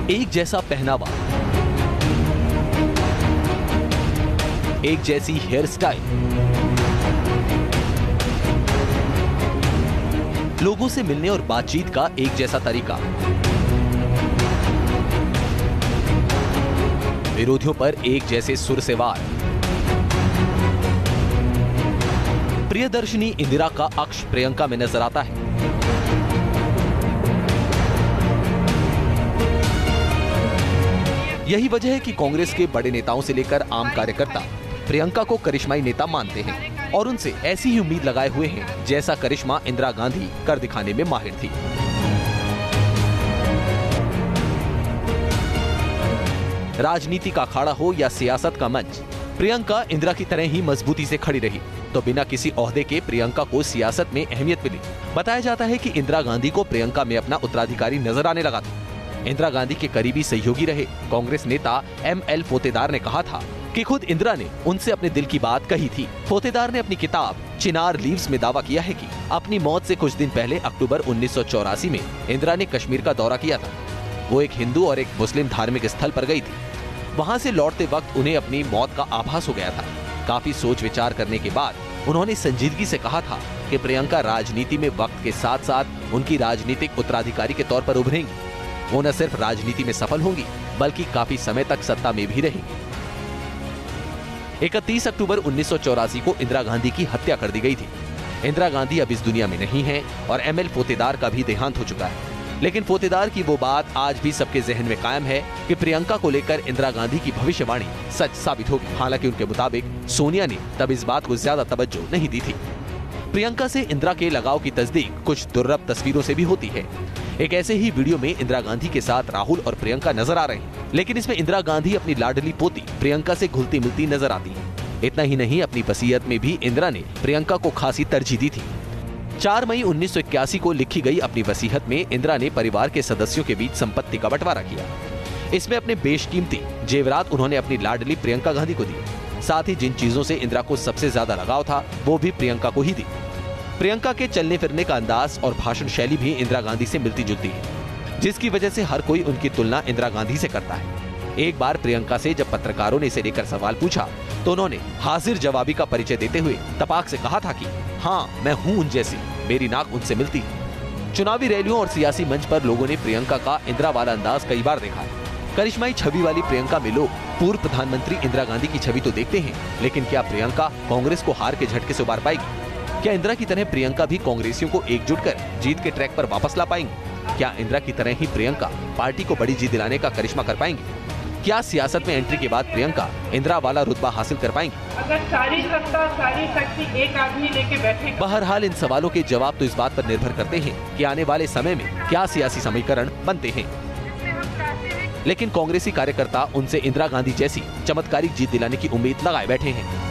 एक जैसा पहनावा, एक जैसी हेयर स्टाइल, लोगों से मिलने और बातचीत का एक जैसा तरीका, विरोधियों पर एक जैसे सुर से वार। प्रियदर्शिनी इंदिरा का अक्ष प्रियंका में नजर आता है। यही वजह है कि कांग्रेस के बड़े नेताओं से लेकर आम कार्यकर्ता प्रियंका को करिश्माई नेता मानते हैं और उनसे ऐसी ही उम्मीद लगाए हुए हैं जैसा करिश्मा इंदिरा गांधी कर दिखाने में माहिर थी। राजनीति का अखाड़ा हो या सियासत का मंच, प्रियंका इंदिरा की तरह ही मजबूती से खड़ी रही, तो बिना किसी ओहदे के प्रियंका को सियासत में अहमियत मिली। बताया जाता है कि इंदिरा गांधी को प्रियंका में अपना उत्तराधिकारी नजर आने लगा था। इंदिरा गांधी के करीबी सहयोगी रहे कांग्रेस नेता ML फोतेदार ने कहा था कि खुद इंदिरा ने उनसे अपने दिल की बात कही थी। फोतेदार ने अपनी किताब चिनार लीव्स में दावा किया है कि अपनी मौत से कुछ दिन पहले अक्टूबर 1984 में इंदिरा ने कश्मीर का दौरा किया था। वो एक हिंदू और एक मुस्लिम धार्मिक स्थल पर गई थी। वहाँ से लौटते वक्त उन्हें अपनी मौत का आभास हो गया था। काफी सोच विचार करने के बाद उन्होंने संजीदगी से कहा था कि प्रियंका राजनीति में वक्त के साथ साथ उनकी राजनीतिक उत्तराधिकारी के तौर पर उभरेंगी। वो न सिर्फ राजनीति में सफल होंगी बल्कि काफी समय तक सत्ता में भी रहेंगी। 31 अक्टूबर 1984 को इंदिरा गांधी की हत्या कर दी गई थी। इंदिरा गांधी अब इस दुनिया में नहीं है और ML फोतेदार का भी देहांत हो चुका है। लेकिन फोतेदार की वो बात आज भी सबके जहन में कायम है कि प्रियंका को लेकर इंदिरा गांधी की भविष्यवाणी सच साबित होगी। हालांकि उनके मुताबिक सोनिया ने तब इस बात को ज्यादा तवज्जो नहीं दी थी। प्रियंका से इंदिरा के लगाव की तस्दीक कुछ दुर्लभ तस्वीरों से भी होती है। एक ऐसे ही वीडियो में इंदिरा गांधी के साथ राहुल और प्रियंका नजर आ रहे हैं, लेकिन इसमें इंदिरा गांधी अपनी लाडली पोती प्रियंका से घुलती मिलती नजर आती हैं। इतना ही नहीं, अपनी वसीयत में भी इंदिरा ने प्रियंका को खासी तरजीह दी थी। 4 मई 1981 को लिखी गई अपनी वसीयत में इंदिरा ने परिवार के सदस्यों के बीच संपत्ति का बंटवारा किया। इसमें अपने बेशकीमती जेवरात उन्होंने अपनी लाडली प्रियंका गांधी को दिए। साथ ही जिन चीजों से इंदिरा को सबसे ज्यादा लगाव था वो भी प्रियंका को ही दी। प्रियंका के चलने फिरने का अंदाज और भाषण शैली भी इंदिरा गांधी से मिलती जुलती है, जिसकी वजह से हर कोई उनकी तुलना इंदिरा गांधी से करता है। एक बार प्रियंका से जब पत्रकारों ने इसे लेकर सवाल पूछा तो उन्होंने हाजिर जवाबी का परिचय देते हुए तपाक से कहा था कि हाँ, मैं हूँ उन जैसी, मेरी नाक उनसे मिलती है। चुनावी रैलियों और सियासी मंच पर लोगों ने प्रियंका का इंदिरा वाला अंदाज कई बार देखा है। करिश्माई छवि वाली प्रियंका में लोग पूर्व प्रधानमंत्री इंदिरा गांधी की छवि तो देखते हैं, लेकिन क्या प्रियंका कांग्रेस को हार के झटके से उबार पाएगी? क्या इंदिरा की तरह प्रियंका भी कांग्रेसियों को एकजुट कर जीत के ट्रैक पर वापस ला पाएंगी? क्या इंदिरा की तरह ही प्रियंका पार्टी को बड़ी जीत दिलाने का करिश्मा कर पाएंगी? क्या सियासत में एंट्री के बाद प्रियंका इंदिरा वाला रुतबा हासिल कर पाएंगी? अगर सारी सत्ता सारी शक्ति एक आदमी लेके बैठे। बहरहाल इन सवालों के जवाब तो इस बात पर निर्भर करते हैं कि आने वाले समय में क्या सियासी समीकरण बनते हैं। लेकिन कांग्रेसी कार्यकर्ता उनसे इंदिरा गांधी जैसी चमत्कारिक जीत दिलाने की उम्मीद लगाए बैठे हैं।